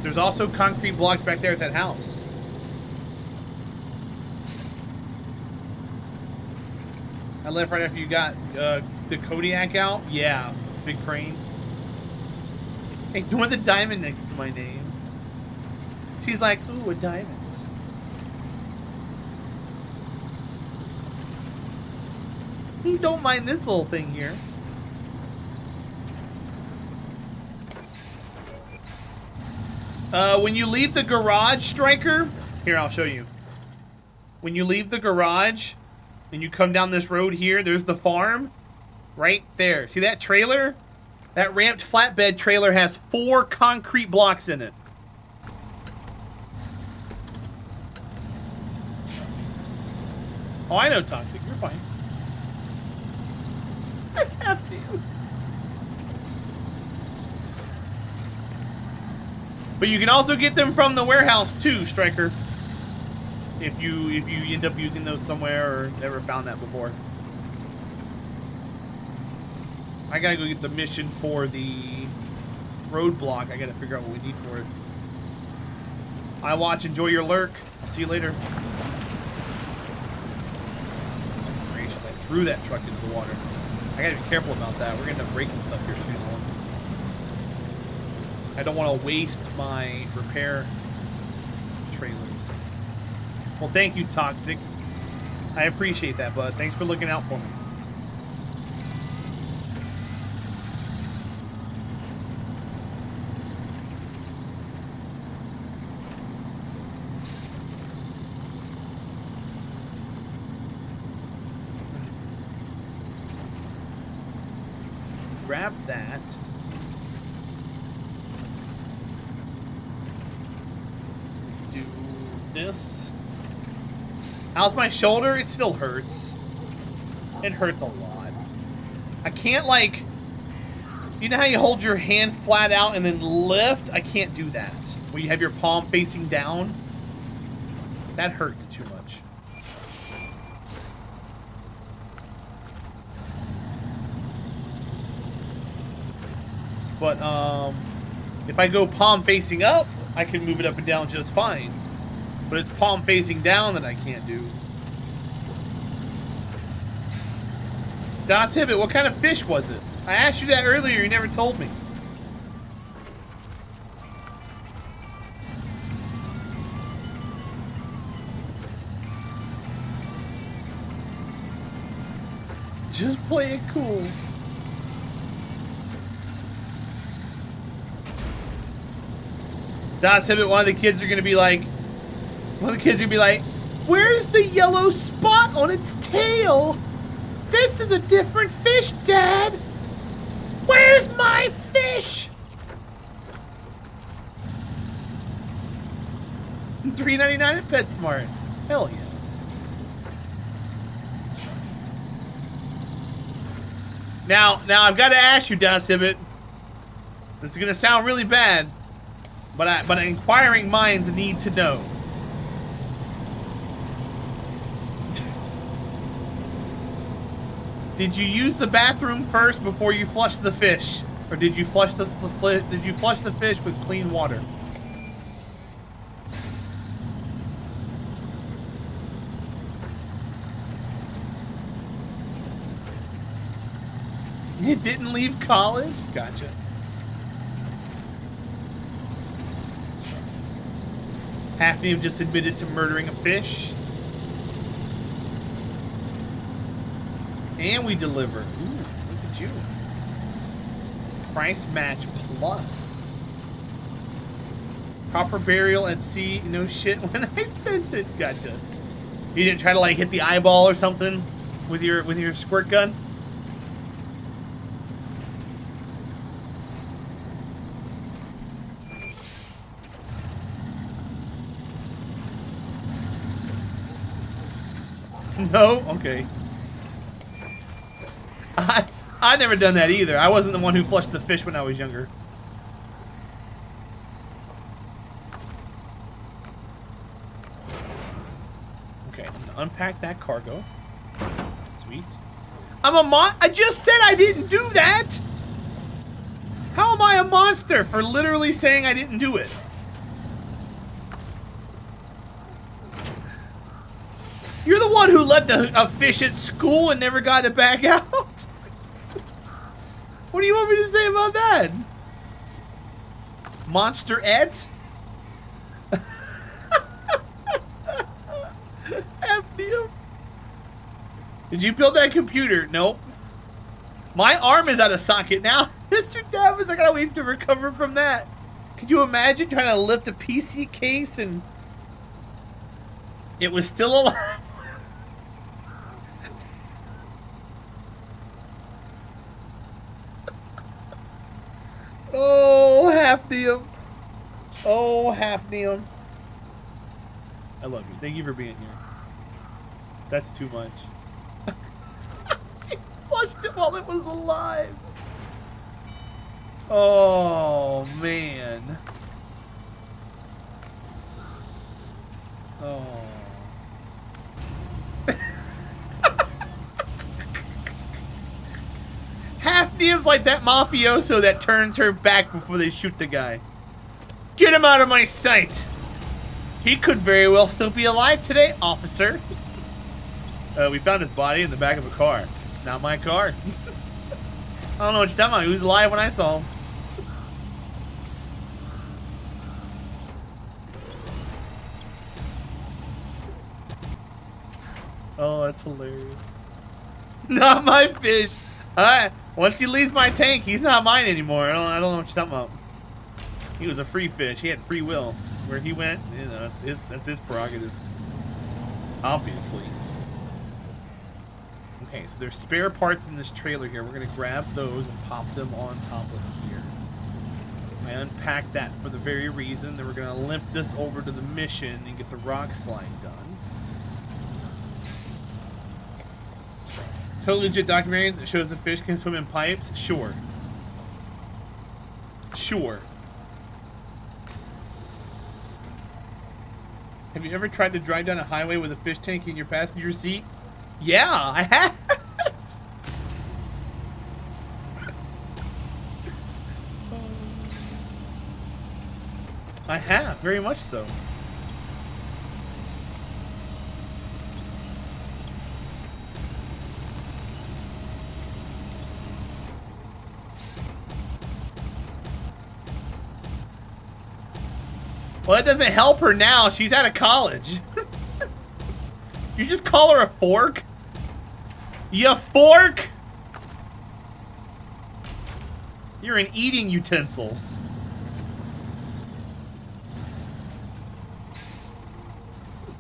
there's also concrete blocks back there at that house. I left right after you got the Kodiak out. Yeah, big crane. Hey, you want the diamond next to my name? She's like, ooh, a diamond. Don't mind this little thing here. When you leave the garage, Striker, here, I'll show you. When you leave the garage and you come down this road here, there's the farm right there. See that trailer? That ramped flatbed trailer has 4 concrete blocks in it. Oh, I know, Toxic. You're fine. I have to. But you can also get them from the warehouse too, Striker. If you end up using those somewhere or never found that before. I gotta go get the mission for the roadblock. I gotta figure out what we need for it. I watch. Enjoy your lurk. I'll see you later. Gracious, I threw that truck into the water. I gotta be careful about that. We're gonna end up breaking stuff here soon. I don't want to waste my repair trailers. Well, thank you, Toxic. I appreciate that, bud. Thanks for looking out for me. Grab that. Do this. How's my shoulder? It still hurts. It hurts a lot. I can't, like... You know how you hold your hand flat out and then lift? I can't do that. Where you have your palm facing down. That hurts too much. But, if I go palm facing up, I can move it up and down just fine. But it's palm facing down that I can't do. Das Hibbit, what kind of fish was it? I asked you that earlier, you never told me. Just play it cool. Das Hibbit, one of the kids are gonna be like, where's the yellow spot on its tail? This is a different fish, Dad. Where's my fish? $3.99 at PetSmart. Hell yeah. Now I've got to ask you, Das Hibbit. This is gonna sound really bad. But inquiring minds need to know. Did you use the bathroom first before you flushed the fish, or did you flush the fish with clean water? You didn't leave college? Gotcha. Hafni have just admitted to murdering a fish. And we deliver. Ooh, look at you. Price match plus. Proper burial at sea. No shit when I sent it. Gotcha. You didn't try to like hit the eyeball or something with your squirt gun? No? Okay. I never done that either. I wasn't the one who flushed the fish when I was younger. Okay, I'm gonna unpack that cargo. Sweet. I just said I didn't do that! How am I a monster for literally saying I didn't do it? You're the one who left a fish at school and never got it back out. What do you want me to say about that? Monster-ette? FDM. Did you build that computer? Nope. My arm is out of socket now. Mr. Davis, I gotta wait to recover from that. Could you imagine trying to lift a PC case and it was still alive? Oh, Hafnium. Oh, Hafnium. I love you. Thank you for being here. That's too much. He flushed it while it was alive. Oh, man. Oh. Hafnium's like that mafioso that turns her back before they shoot the guy. Get him out of my sight. He could very well still be alive today, officer. We found his body in the back of a car. Not my car. I don't know what you're talking about. He was alive when I saw him. Oh, that's hilarious. Not my fish. Alright, once he leaves my tank, he's not mine anymore. I don't know what you're talking about. He was a free fish. He had free will. Where he went, you know, that's his prerogative. Obviously. Okay, so there's spare parts in this trailer here. We're gonna grab those and pop them on top of here. I unpacked that for the very reason that we're gonna limp this over to the mission and get the rock slide done. Totally legit documentary that shows the fish can swim in pipes? Sure. Sure. Have you ever tried to drive down a highway with a fish tank in your passenger seat? Yeah, I have. I have, very much so. Well, that doesn't help her now. She's out of college. You just call her a fork? You fork? You're an eating utensil.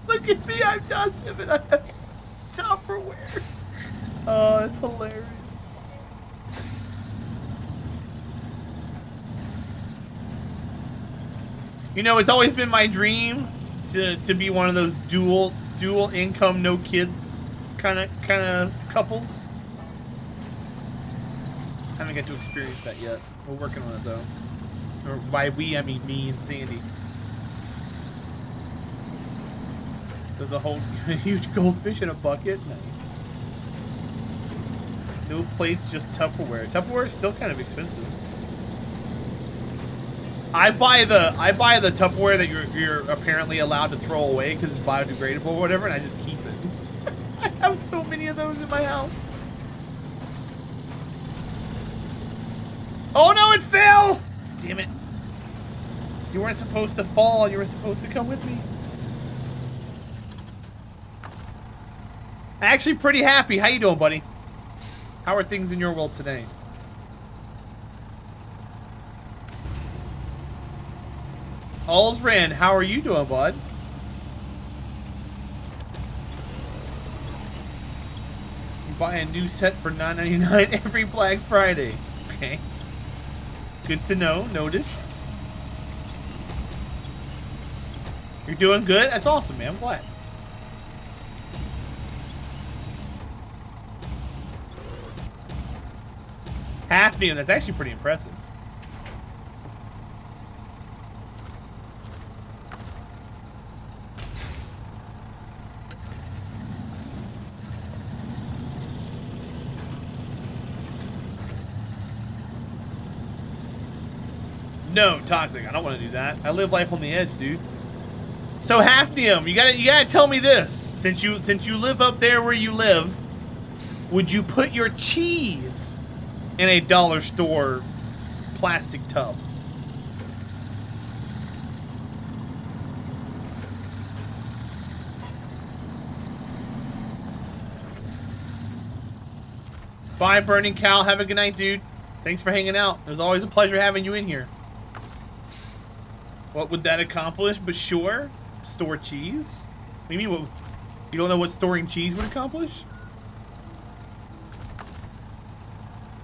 Look at me, I'm Dustin, and I have Tupperware. Oh, that's hilarious. You know, it's always been my dream to be one of those dual income, no kids kind of couples. Haven't got to experience that yet. We're working on it though. Or by we, I mean me and Sandy. There's a whole huge goldfish in a bucket. Nice. No plates, just Tupperware. Tupperware is still kind of expensive. I buy the Tupperware that you're apparently allowed to throw away because it's biodegradable or whatever, and I just keep it. I have so many of those in my house. Oh no, it fell! Damn it. You weren't supposed to fall, you were supposed to come with me. Actually pretty happy. How you doing, buddy? How are things in your world today? All's Ren, how are you doing, bud? You buy a new set for $9.99 every Black Friday. Okay. Good to know. Noted. You're doing good? That's awesome, man. I'm glad. Hafnium, that's actually pretty impressive. No, Toxic. I don't want to do that. I live life on the edge, dude. So Hafnium, you gotta tell me this. Since you live up there where you live, would you put your cheese in a dollar store plastic tub? Bye, Burning Cow. Have a good night, dude. Thanks for hanging out. It was always a pleasure having you in here. What would that accomplish? But sure. Store cheese? What do you mean? You don't know what storing cheese would accomplish?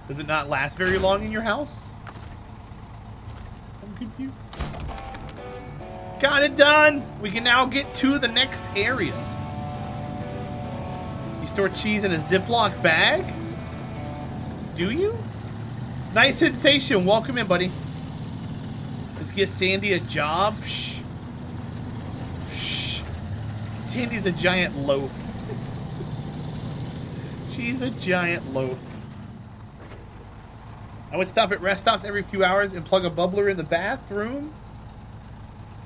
Does it not last very long in your house? I'm confused. Got it done! We can now get to the next area. You store cheese in a Ziploc bag? Do you? Nice sensation. Welcome in, buddy. Let's get Sandy a job. Shh. Shh. Sandy's a giant loaf. She's a giant loaf. I would stop at rest stops every few hours and plug a bubbler in the bathroom.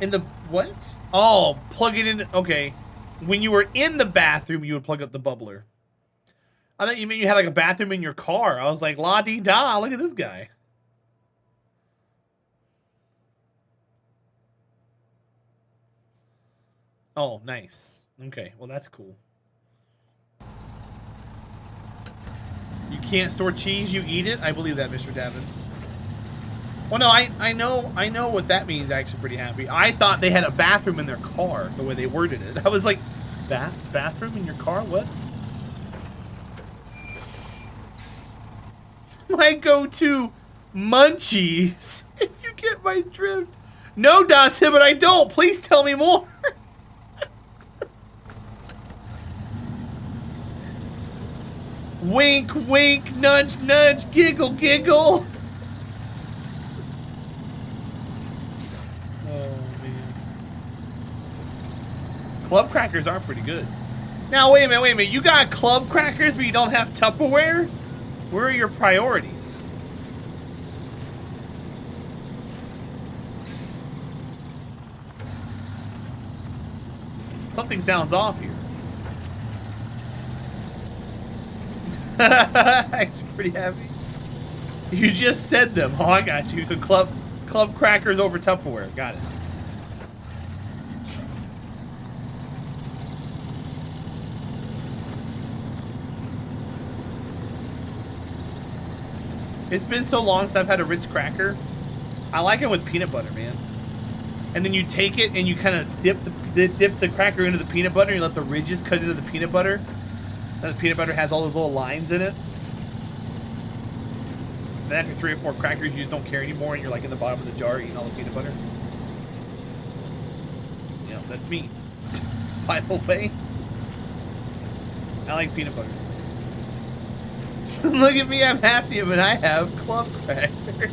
In the what? Oh, plug it in. Okay. When you were in the bathroom, you would plug up the bubbler. I thought you meant you had like a bathroom in your car. I was like, la-dee-da, look at this guy. Oh, nice. Okay, well that's cool. You can't store cheese, you eat it? I believe that, Mr. Davins. Well, no, I know what that means. Actually, pretty happy. I thought they had a bathroom in their car, the way they worded it. I was like, bathroom in your car? What? My go-to munchies. If you get my drift. No, Dawson, but I don't. Please tell me more. Wink, wink, nudge, nudge, giggle, giggle. Oh, man. Club crackers are pretty good. Now, wait a minute. You got club crackers, but you don't have Tupperware? Where are your priorities? Something sounds off here. Actually, pretty happy. You just said them. Oh, I got you. So club crackers over Tupperware. Got it. It's been so long since I've had a Ritz cracker. I like it with peanut butter, man. And then you take it and you kind of dip the cracker into the peanut butter. And you let the ridges cut into the peanut butter. And the peanut butter has all those little lines in it. And then after 3 or 4 crackers, you just don't care anymore, and you're like in the bottom of the jar eating all the peanut butter. You know, that's me. By the way, I like peanut butter. Look at me, I'm happy, but I have club crackers.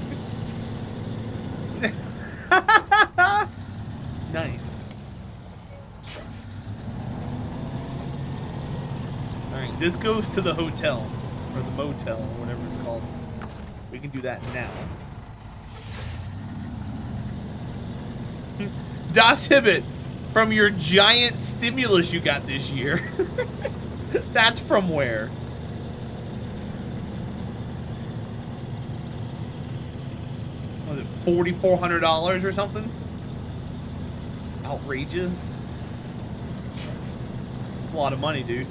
Nice. Alright, this goes to the hotel, or the motel, or whatever it's called. We can do that now. Das Hibbit, from your giant stimulus you got this year. That's from where? Was it $4,400 or something? Outrageous. A lot of money, dude.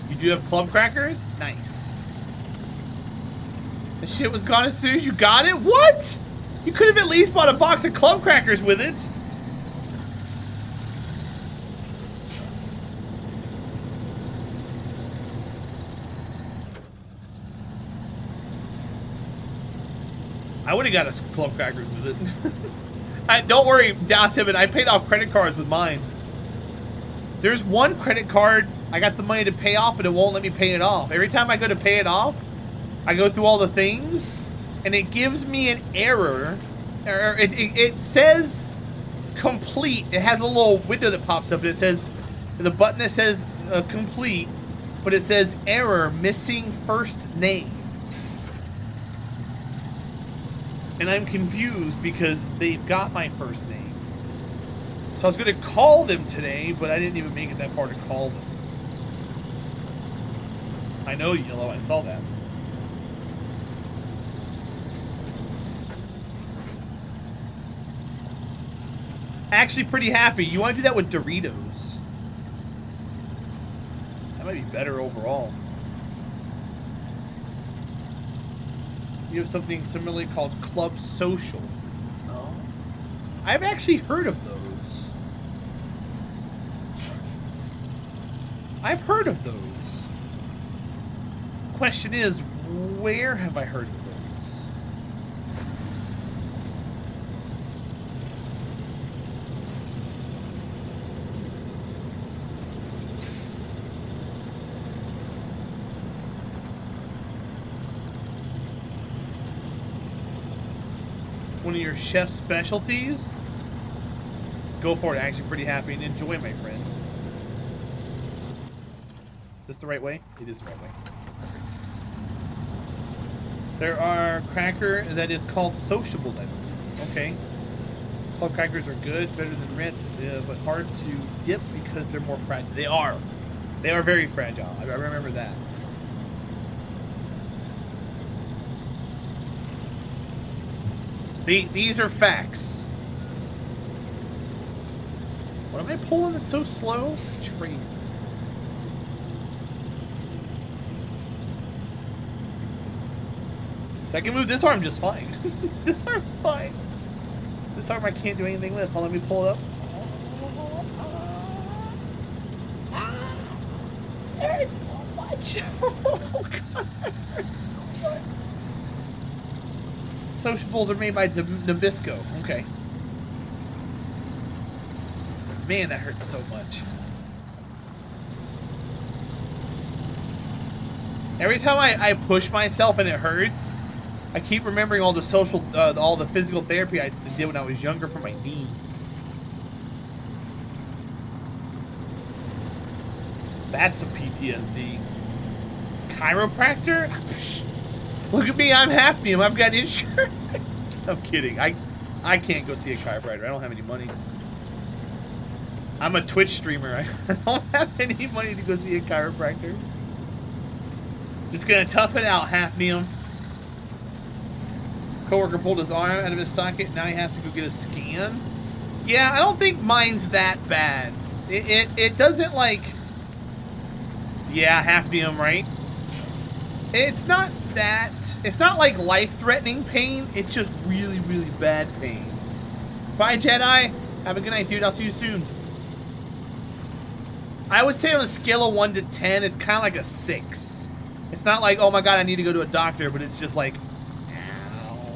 You do have club crackers? Nice. The shit was gone as soon as you got it? What? You could have at least bought a box of club crackers with it. I would have got us club crackers with it. Don't worry, Das Hibbit, I paid off credit cards with mine. There's one credit card I got the money to pay off, but it won't let me pay it off. Every time I go to pay it off, I go through all the things, and it gives me an error. It says complete. It has a little window that pops up, and it says, the button that says complete, but it says error, missing first name. And I'm confused because they've got my first name. So I was going to call them today, but I didn't even make it that far to call them. I know, Yellow, I saw that. Actually pretty happy. You want to do that with Doritos. That might be better overall. You have something similarly called Club Social. Oh. I've actually heard of those. I've heard of those. Question is, where have I heard of those? One of your chef's specialties? Go for it. Actually pretty happy and enjoy, my friend. Is this the right way? It is the right way. Perfect. There are cracker that is called Sociables, I believe. Okay. Club crackers are good, better than Ritz, but hard to dip because they're more fragile. They are. They are very fragile. I remember that. These are facts. What am I pulling that's so slow? Trade. So I can move this arm just fine. This arm's fine. This arm I can't do anything with. Hold on, let me pull it up. It hurts so much. Oh god, it hurts so much. Sociables are made by Nabisco. Okay. Man, that hurts so much. Every time I push myself and it hurts, I keep remembering all the all the physical therapy I did when I was younger for my knee. That's some PTSD. Chiropractor? Look at me, I'm half me. I've got insurance. I'm kidding. I can't go see a chiropractor. I don't have any money. I'm a Twitch streamer. I don't have any money to go see a chiropractor. Just gonna tough it out, half Neum. Coworker pulled his arm out of his socket. Now he has to go get a scan. Yeah, I don't think mine's that bad. It doesn't like. Yeah, half Neum, right? It's not that. It's not like life-threatening pain. It's just really, really bad pain. Bye, Jedi. Have a good night, dude. I'll see you soon. I would say on a scale of 1 to 10, it's kind of like a 6. It's not like, oh my god, I need to go to a doctor, but it's just like, ow.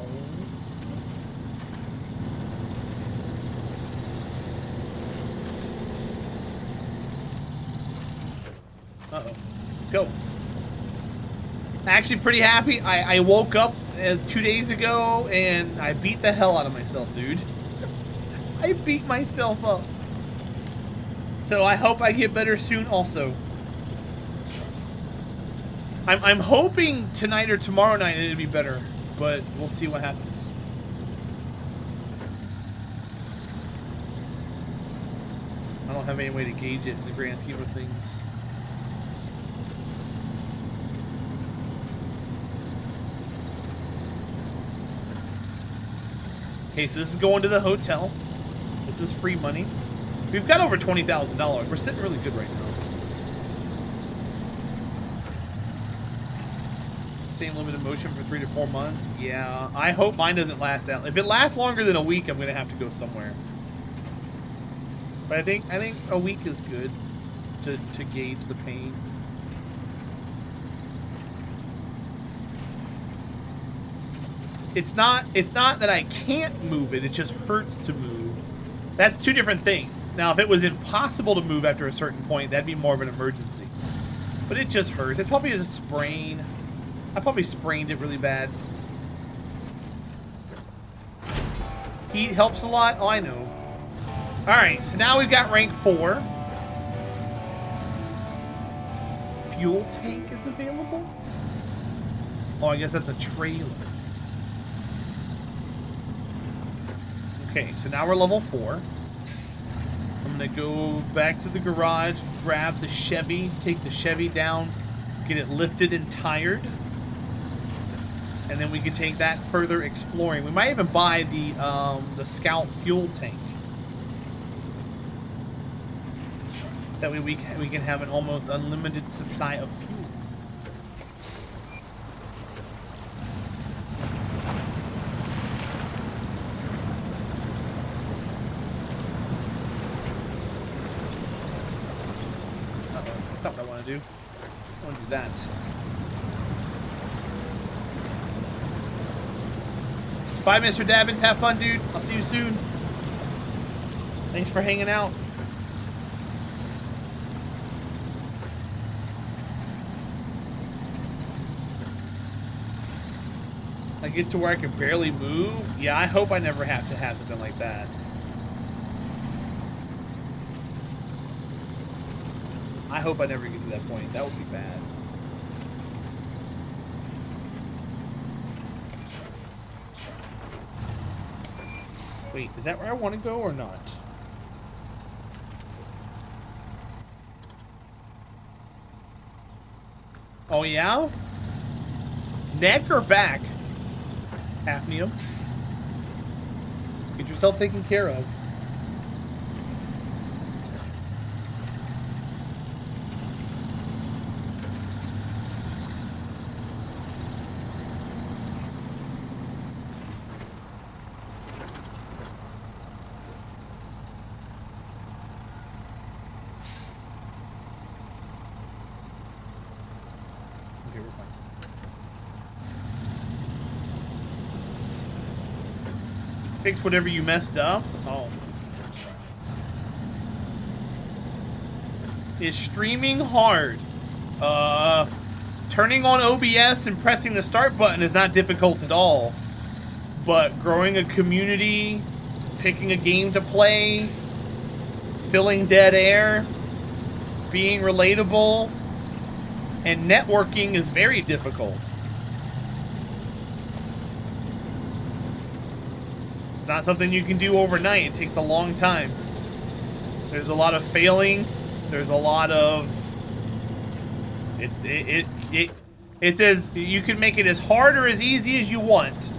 Uh-oh. Go. Actually pretty happy. I woke up 2 days ago, and I beat the hell out of myself, dude. I beat myself up. So I hope I get better soon also. I'm hoping tonight or tomorrow night it'll be better, but we'll see what happens. I don't have any way to gauge it in the grand scheme of things. Okay, so this is going to the hotel. This is free money. We've got over $20,000. We're sitting really good right now. Same limited motion for 3 to 4 months. Yeah, I hope mine doesn't last that. If it lasts longer than a week, I'm gonna have to go somewhere. But I think a week is good to gauge the pain. It's not that I can't move it. It just hurts to move. That's two different things. Now, if it was impossible to move after a certain point, that'd be more of an emergency. But it just hurts. It's probably just a sprain. I probably sprained it really bad. Heat helps a lot. Oh, I know. Alright, so now we've got rank 4. fuel tank is available. Oh, I guess that's a trailer. Okay, so now we're level 4. I'm gonna go back to the garage, grab the Chevy, take the Chevy down, get it lifted and tired. And then we can take that further exploring. We might even buy the Scout fuel tank. That way we can have an almost unlimited supply of fuel. That's not what I want to do. I want to do that. Bye, Mr. Dabbins. Have fun, dude. I'll see you soon. Thanks for hanging out. I get to where I can barely move. Yeah, I hope I never have to have something like that. I hope I never get to that point. That would be bad. Wait, is that where I want to go or not? Oh, yeah? Neck or back? Hafnium. Get yourself taken care of. Okay, we're fine. Fix whatever you messed up. Oh. Is streaming hard? Turning on OBS and pressing the start button is not difficult at all. But growing a community, picking a game to play, filling dead air, being relatable, and networking is very difficult. Not something you can do overnight. It takes a long time. There's a lot of failing. There's a lot of it's as you can make it as hard or as easy as you want.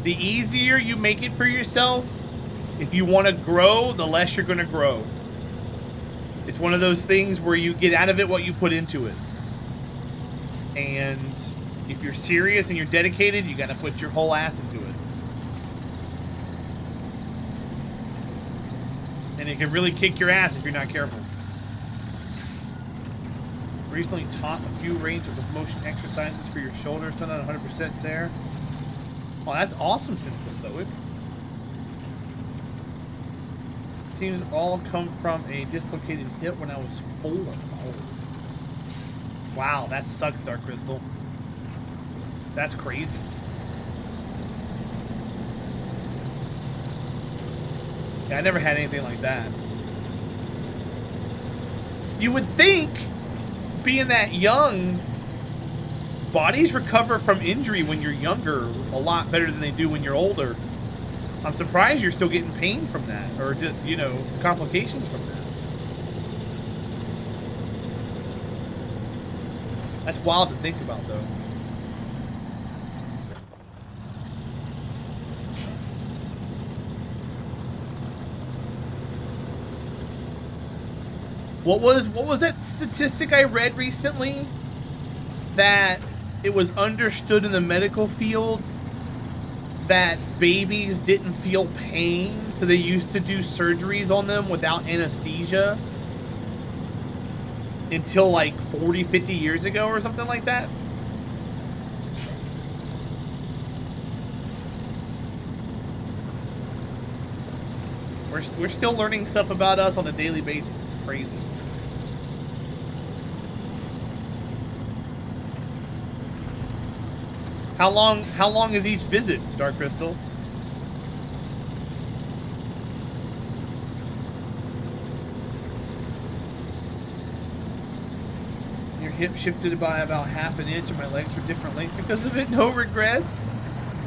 The easier you make it for yourself, if you want to grow, the less you're going to grow. It's one of those things where you get out of it what you put into it. And if you're serious and you're dedicated, you got to put your whole ass into it. And it can really kick your ass if you're not careful. Recently taught a few range of motion exercises for your shoulders. Still not 100% there. Oh, that's awesome, Simple Stoic. Seems all come from a dislocated hip when I was 4. Oh. Wow, that sucks, Dark Crystal. That's crazy. Yeah, I never had anything like that. You would think, being that young, bodies recover from injury when you're younger a lot better than they do when you're older. I'm surprised you're still getting pain from that, or just, you know, complications from that. That's wild to think about, though. What was that statistic I read recently? That it was understood in the medical field that babies didn't feel pain, so they used to do surgeries on them without anesthesia until like 40, 50 years ago or something like that. We're still learning stuff about us on a daily basis. It's crazy. How long is each visit, Dark Crystal? Your hip shifted by about half an inch and my legs were different lengths because of it. No regrets.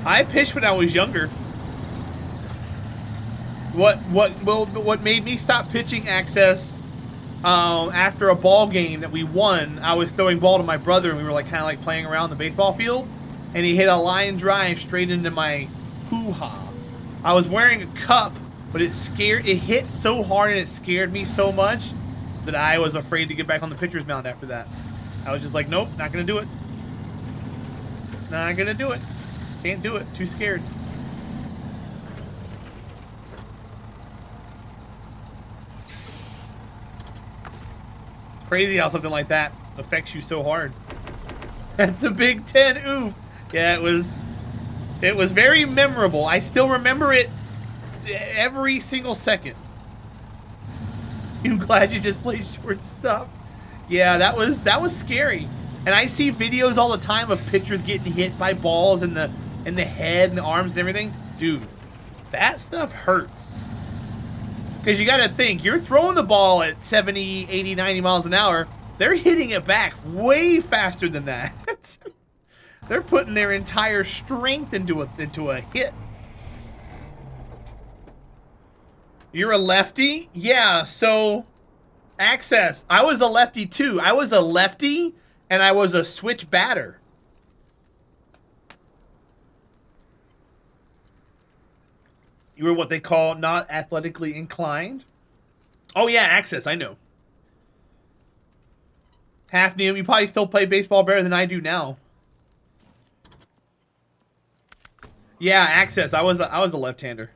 I pitched when I was younger. What made me stop pitching Access after a ball game that we won, I was throwing ball to my brother and we were like kind of like playing around the baseball field, and he hit a line drive straight into my hoo-ha. I was wearing a cup, but it hit so hard and it scared me so much that I was afraid to get back on the pitcher's mound after that. I was just like, nope, not gonna do it. Not gonna do it. Can't do it. Too scared. Crazy how something like that affects you so hard. That's a Big Ten oof. Yeah, it was very memorable. I still remember it every single second. I'm glad you just played shortstop. Yeah, that was scary. And I see videos all the time of pitchers getting hit by balls in the head and the arms and everything. Dude, that stuff hurts. Because you got to think, you're throwing the ball at 70, 80, 90 miles an hour. They're hitting it back way faster than that. They're putting their entire strength into a hit. You're a lefty? Yeah, so Access. I was a lefty too. I was a lefty and I was a switch batter. You were what they call not athletically inclined. Oh yeah, Access, I know. Hafnium, you probably still play baseball better than I do now. Yeah, Access, I was a left-hander.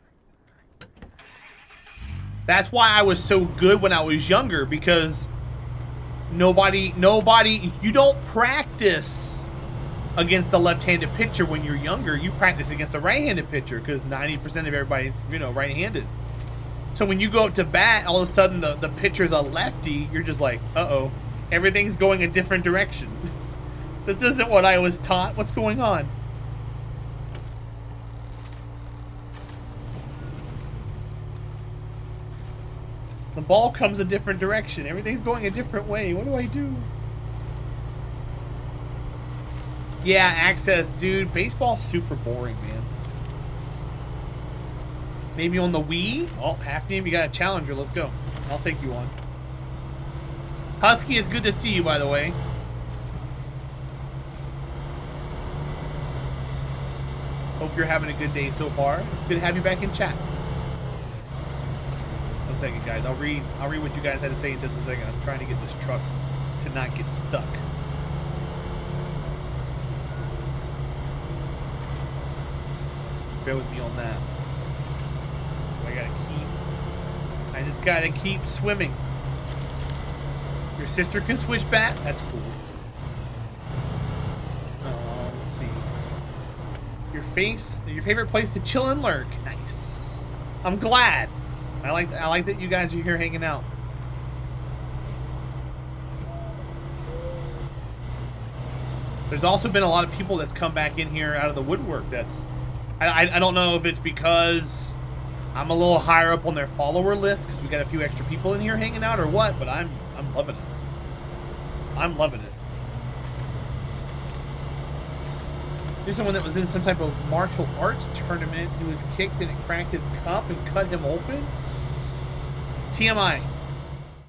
That's why I was so good when I was younger, because nobody, you don't practice against a left-handed pitcher when you're younger. You practice against a right-handed pitcher because 90% of everybody, right-handed. So when you go up to bat, all of a sudden the pitcher's a lefty, you're just like, uh-oh, everything's going a different direction. This isn't what I was taught. What's going on? The ball comes a different direction. Everything's going a different way. What do I do? Yeah, Access, dude. Baseball's super boring, man. Maybe on the Wii? Oh, Hafnium, you got a challenger. Let's go. I'll take you on. Husky, it's good to see you, by the way. Hope you're having a good day so far. It's good to have you back in chat. One second, guys. I'll read what you guys had to say in just a second. I'm trying to get this truck to not get stuck. Bear with me on that. I just gotta keep swimming. Your sister can switch bat? That's cool. Let's see. Your favorite place to chill and lurk. Nice. I'm glad. I like that you guys are here hanging out. There's also been a lot of people that's come back in here out of the woodwork. I don't know if it's because I'm a little higher up on their follower list because we got a few extra people in here hanging out or what, but I'm loving it. I'm loving it. There's someone that was in some type of martial arts tournament who was kicked and it cracked his cup and cut him open. TMI.